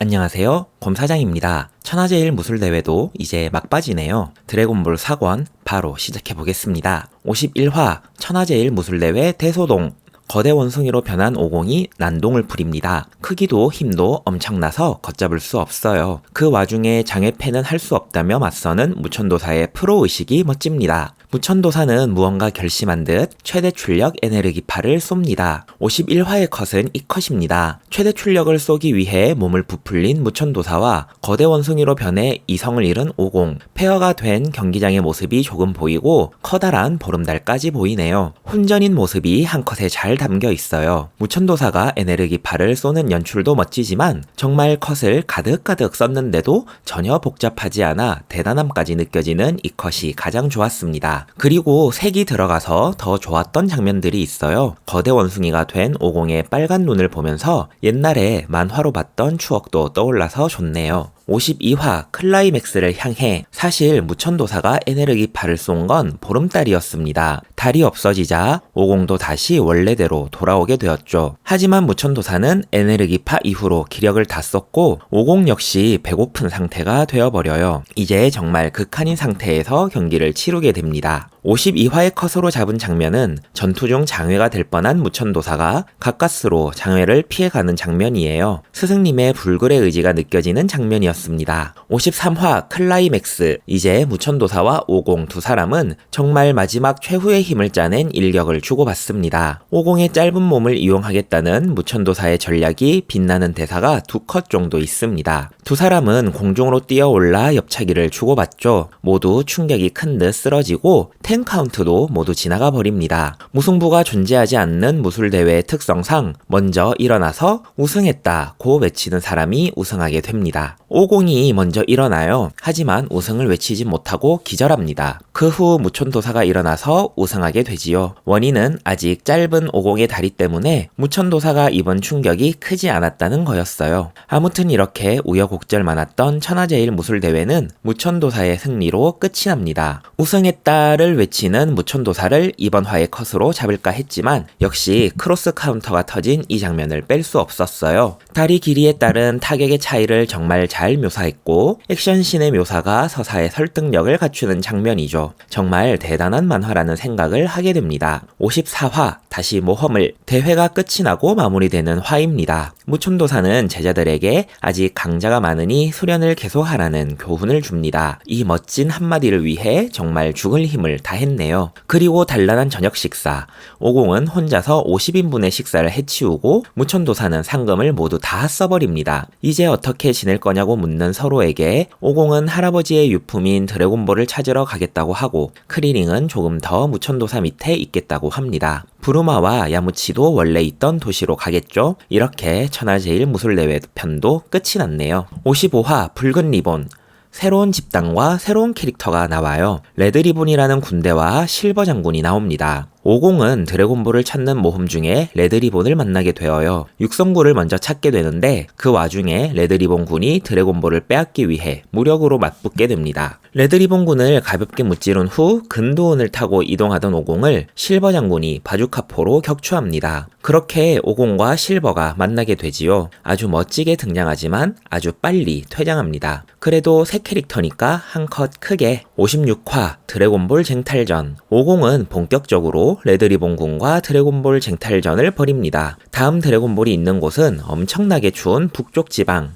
안녕하세요, 곰사장입니다. 천하제일 무술대회도 이제 막바지네요. 드래곤볼 4권 바로 시작해보겠습니다. 51화 천하제일 무술대회 대소동. 거대 원숭이로 변한 오공이 난동을 부립니다. 크기도 힘도 엄청나서 걷잡을 수 없어요. 그 와중에 장애패는 할 수 없다며 맞서는 무천도사의 프로의식이 멋집니다. 무천도사는 무언가 결심한 듯 최대 출력 에네르기파를 쏩니다. 51화의 컷은 이 컷입니다. 최대 출력을 쏘기 위해 몸을 부풀린 무천도사와 거대 원숭이로 변해 이성을 잃은 오공, 페어가 된 경기장의 모습이 조금 보이고 커다란 보름달까지 보이네요. 혼전인 모습이 한 컷에 잘 담겨 있어요. 무천도사가 에네르기파를 쏘는 연출도 멋지지만 정말 컷을 가득가득 썼는데도 전혀 복잡하지 않아 대단함까지 느껴지는 이 컷이 가장 좋았습니다. 그리고 색이 들어가서 더 좋았던 장면들이 있어요. 거대 원숭이가 된 오공의 빨간 눈을 보면서 옛날에 만화로 봤던 추억도 떠올라서 좋네요. 52화 클라이맥스를 향해 사실 무천도사가 에네르기파를 쏜 건 보름달이었습니다. 달이 없어지자 오공도 다시 원래대로 돌아오게 되었죠. 하지만 무천도사는 에네르기파 이후로 기력을 다 썼고 오공 역시 배고픈 상태가 되어버려요. 이제 정말 극한인 상태에서 경기를 치르게 됩니다. 52화의 컷으로 잡은 장면은 전투 중 장외가 될 뻔한 무천도사가 가까스로 장외를 피해가는 장면이에요. 스승님의 불굴의 의지가 느껴지는 장면이었습니다. 53화 클라이맥스. 이제 무천도사와 오공 두 사람은 정말 마지막 최후의 힘을 짜낸 일격을 주고받습니다. 오공의 짧은 몸을 이용하겠다는 무천도사의 전략이 빛나는 대사가 두 컷 정도 있습니다. 두 사람은 공중으로 뛰어올라 옆차기를 주고받죠. 모두 충격이 큰 듯 쓰러지고 10 카운트도 모두 지나가 버립니다. 무승부가 존재하지 않는 무술대회의 특성상 먼저 일어나서 우승했다고 외치는 사람이 우승하게 됩니다. 오공이 먼저 일어나요. 하지만 우승을 외치지 못하고 기절합니다. 그 후 무천도사가 일어나서 우승하게 되지요. 원인은 아직 짧은 오공의 다리 때문에 무천도사가 입은 충격이 크지 않았다는 거였어요. 아무튼 이렇게 우여곡절 많았던 천하제일 무술대회는 무천도사의 승리로 끝이 납니다. 우승했다를 외치는 무천도사를 이번 화의 컷으로 잡을까 했지만 역시 크로스 카운터가 터진 이 장면을 뺄 수 없었어요. 다리 길이에 따른 타격의 차이를 정말 잘 묘사했고 액션씬의 묘사가 서사의 설득력을 갖추는 장면이죠. 정말 대단한 만화라는 생각을 하게 됩니다. 54화 다시 모험을. 대회가 끝이 나고 마무리되는 화입니다. 무천도사는 제자들에게 아직 강자가 많으니 수련을 계속하라는 교훈을 줍니다. 이 멋진 한마디를 위해 정말 죽을 힘을 다했네요. 그리고 단란한 저녁 식사. 오공은 혼자서 50인분의 식사를 해치우고 무천도사는 상금을 모두 다 써버립니다. 이제 어떻게 지낼 거냐고 묻는 서로에게 오공은 할아버지의 유품인 드래곤볼을 찾으러 가겠다고 하고 크리링은 조금 더 무천도사 밑에 있겠다고 합니다. 부루마와 야무치도 원래 있던 도시로 가겠죠? 이렇게 천하제일 무술대회 편도 끝이 났네요. 55화 붉은 리본. 새로운 집단과 새로운 캐릭터가 나와요. 레드리본이라는 군대와 실버 장군이 나옵니다. 오공은 드래곤볼을 찾는 모험 중에 레드리본을 만나게 되어요. 육성구를 먼저 찾게 되는데 그 와중에 레드리본 군이 드래곤볼을 빼앗기 위해 무력으로 맞붙게 됩니다. 레드리본 군을 가볍게 무찌른 후 근도운을 타고 이동하던 오공을 실버 장군이 바주카포로 격추합니다. 그렇게 오공과 실버가 만나게 되지요. 아주 멋지게 등장하지만 아주 빨리 퇴장합니다. 그래도 새 캐릭터니까 한 컷 크게. 56화 드래곤볼 쟁탈전. 오공은 본격적으로 레드리본 군과 드래곤볼 쟁탈전을 벌입니다. 다음 드래곤볼이 있는 곳은 엄청나게 추운 북쪽 지방.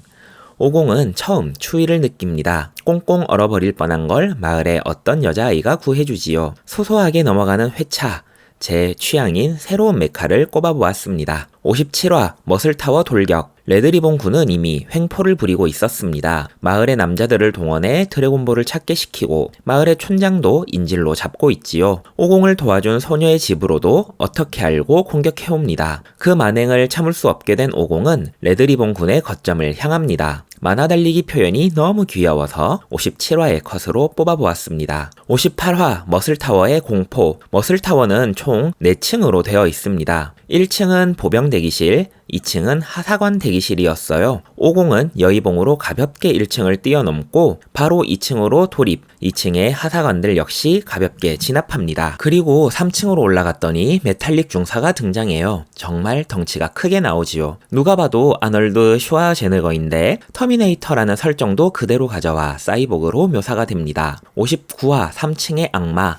오공은 처음 추위를 느낍니다. 꽁꽁 얼어버릴 뻔한 걸 마을의 어떤 여자아이가 구해주지요. 소소하게 넘어가는 회차. 제 취향인 새로운 메카를 꼽아보았습니다. 57화 머슬타워 돌격. 레드리본 군은 이미 횡포를 부리고 있었습니다. 마을의 남자들을 동원해 드래곤볼을 찾게 시키고 마을의 촌장도 인질로 잡고 있지요. 오공을 도와준 소녀의 집으로도 어떻게 알고 공격해옵니다. 그 만행을 참을 수 없게 된 오공은 레드리본 군의 거점을 향합니다. 만화 달리기 표현이 너무 귀여워서 57화의 컷으로 뽑아보았습니다. 58화 머슬타워의 공포. 머슬타워는 총 4층으로 되어 있습니다. 1층은 보병 대기실, 2층은 하사관 대기실이었어요. 50은 여의봉으로 가볍게 1층을 뛰어넘고 바로 2층으로 돌입, 2층의 하사관들 역시 가볍게 진압합니다. 그리고 3층으로 올라갔더니 메탈릭 중사가 등장해요. 정말 덩치가 크게 나오지요. 누가 봐도 아놀드 슈와제네거인데 터미네이터라는 설정도 그대로 가져와 사이보그로 묘사가 됩니다. 59화 3층의 악마.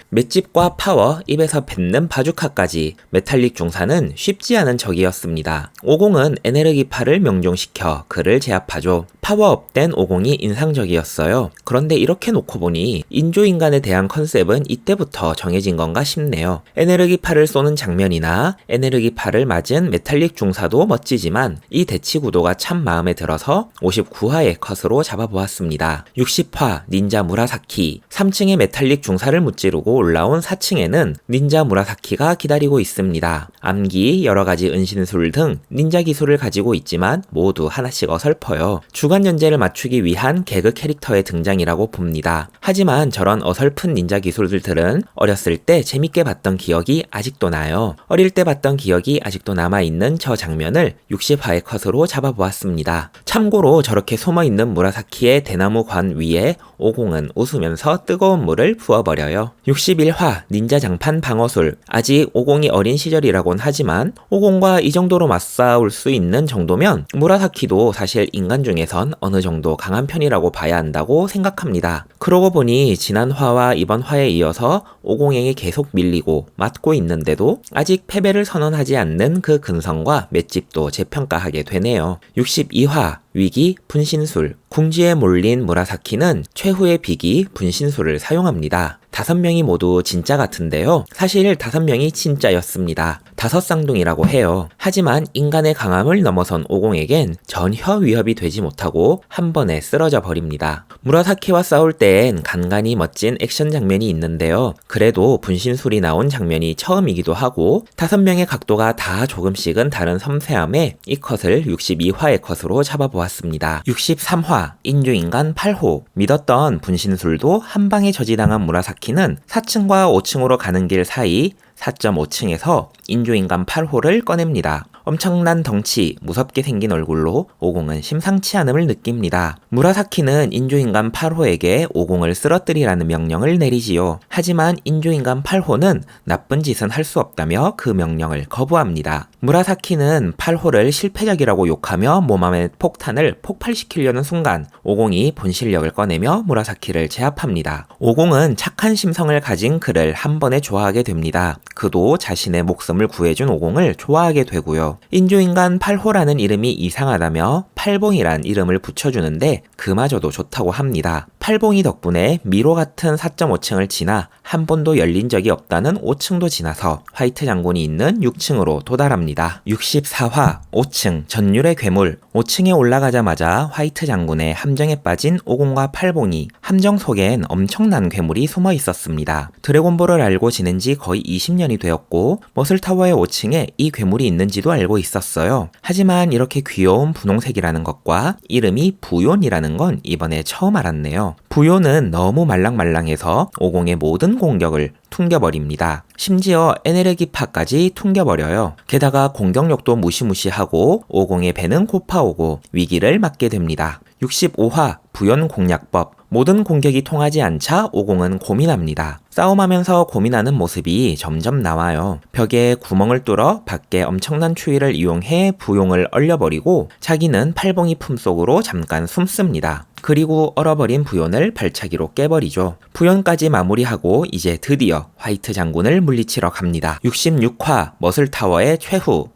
맷집과 파워, 입에서 뱉는 바주카까지 메탈릭 중사는 쉽지 않은 적이었습니다. 50은 에네르기파를 명중시켜 그를 제압하죠. 파워업된 50이 인상적이었어요. 그런데 이렇게 놓고 보니 인조인간에 대한 컨셉은 이때부터 정해진 건가 싶네요. 에네르기파를 쏘는 장면이나 에네르기파를 맞은 메탈릭 중사도 멋지지만 이 대치 구도가 참 마음에 들어서 59화의 컷으로 잡아보았습니다. 60화 닌자 무라사키. 3층의 메탈릭 중사를 무찌르고 올라온 4층에는 닌자 무라사키가 기다리고 있습니다. 암기, 여러가지 은신술 등 닌자 기술을 가지고 있지만 모두 하나씩 어설퍼요. 주간 연재를 맞추기 위한 개그 캐릭터의 등장이라고 봅니다. 하지만 저런 어설픈 닌자 기술들은 어렸을 때 재밌게 봤던 기억이 아직도 나요. 어릴 때 봤던 기억이 아직도 남아있는 저 장면을 60화의 컷으로 잡아보았습니다. 참고로 저렇게 숨어있는 무라사키의 대나무 관 위에 50은 웃으면서 뜨거운 물을 부어버려요. 61화 닌자 장판 방어술. 아직 50이 어린 시절이라곤 하지만 50과 이 정도로 맞싸울 수 있는 정도면 무라사키도 사실 인간 중에선 어느 정도 강한 편이라고 봐야 한다고 생각합니다. 그러고 보니 지난 화와 이번 화에 이어서 50에게 계속 밀리고 맞고 있는데도 아직 패배를 선언하지 않는 그 근성과 맷집도 재평가하게 되네요. 62화 위기 분신술. 궁지에 몰린 무라사키는 최후의 비기 분신술을 사용합니다. 5명이 모두 진짜 같은데요. 사실 5명이 진짜였습니다. 5쌍둥이라고 해요. 하지만 인간의 강함을 넘어선 50에겐 전혀 위협이 되지 못하고 한 번에 쓰러져 버립니다. 무라사키와 싸울 땐 간간히 멋진 액션 장면이 있는데요. 그래도 분신술이 나온 장면이 처음이기도 하고 5명의 각도가 다 조금씩은 다른 섬세함에 이 컷을 62화의 컷으로 잡아보았습니다. 63화 인조인간 8호. 믿었던 분신술도 한 방에 저지당한 무라사키는 4층과 5층으로 가는 길 사이 4.5층에서 인조인간 8호를 꺼냅니다. 엄청난 덩치, 무섭게 생긴 얼굴로 50은 심상치 않음을 느낍니다. 무라사키는 인조인간 8호에게 50을 쓰러뜨리라는 명령을 내리지요. 하지만 인조인간 8호는 나쁜 짓은 할 수 없다며 그 명령을 거부합니다. 무라사키는 8호를 실패적이라고 욕하며 몸안의 폭탄을 폭발시키려는 순간 50이 본실력을 꺼내며 무라사키를 제압합니다. 50은 착한 심성을 가진 그를 한 번에 좋아하게 됩니다. 그도 자신의 목숨을 구해준 50을 좋아하게 되고요. 인조인간 8호라는 이름이 이상하다며 팔봉이란 이름을 붙여주는데 그마저도 좋다고 합니다. 팔봉이 덕분에 미로 같은 4.5층을 지나 한 번도 열린 적이 없다는 5층도 지나서 화이트 장군이 있는 6층으로 도달합니다. 64화 5층 전율의 괴물. 5층에 올라가자마자 화이트 장군의 함정에 빠진 50과 팔봉이 함정 속엔 엄청난 괴물이 숨어 있었습니다. 드래곤볼을 알고 지낸 지 거의 20년이 되었고 머슬타워의 5층에 이 괴물이 있는지도 알고 있었어요. 하지만 이렇게 귀여운 분홍색이라는 것과 이름이 부욘이라는 건 이번에 처음 알았네요. 부욘은 너무 말랑말랑해서 50의 모든 공격을 퉁겨버립니다. 심지어 에네르기파까지 퉁겨버려요. 게다가 공격력도 무시무시하고 50의 배는 고파오고 위기를 맞게 됩니다. 65화 부연 공략법. 모든 공격이 통하지 않자 50은 고민합니다. 싸움하면서 고민하는 모습이 점점 나와요. 벽에 구멍을 뚫어 밖에 엄청난 추위를 이용해 부용을 얼려버리고 자기는 팔봉이 품속으로 잠깐 숨습니다. 그리고 얼어버린 부연을 발차기로 깨버리죠. 부연까지 마무리하고 이제 드디어 화이트 장군을 물리치러 갑니다. 66화 머슬타워의 최후.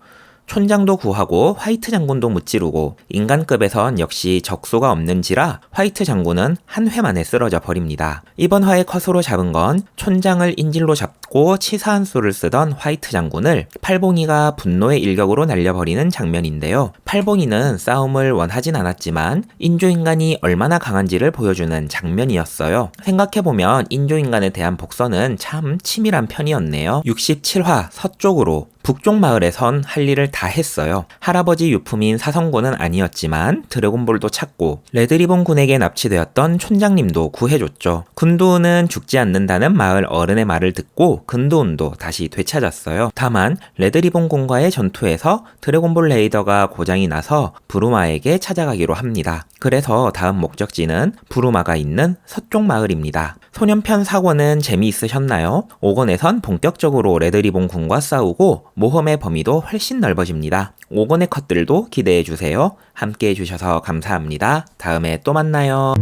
촌장도 구하고 화이트 장군도 무찌르고 인간급에선 역시 적수가 없는지라 화이트 장군은 한 회만에 쓰러져 버립니다. 이번 화의 컷으로 잡은 건 촌장을 인질로 잡고 치사한 수를 쓰던 화이트 장군을 팔봉이가 분노의 일격으로 날려버리는 장면인데요. 팔봉이는 싸움을 원하진 않았지만 인조인간이 얼마나 강한지를 보여주는 장면이었어요. 생각해보면 인조인간에 대한 복선은 참 치밀한 편이었네요. 67화 서쪽으로. 북쪽 마을에선 할 일을 다 했어요. 할아버지 유품인 사성군은 아니었지만 드래곤볼도 찾고 레드리본 군에게 납치되었던 촌장님도 구해줬죠. 근두운은 죽지 않는다는 마을 어른의 말을 듣고 근두운도 다시 되찾았어요. 다만 레드리본 군과의 전투에서 드래곤볼 레이더가 고장이 나서 부루마에게 찾아가기로 합니다. 그래서 다음 목적지는 부루마가 있는 서쪽 마을입니다. 소년편 4권은 재미있으셨나요? 5권에선 본격적으로 레드리본 군과 싸우고 모험의 범위도 훨씬 넓어집니다. 5권의 컷들도 기대해주세요. 함께 해주셔서 감사합니다. 다음에 또 만나요.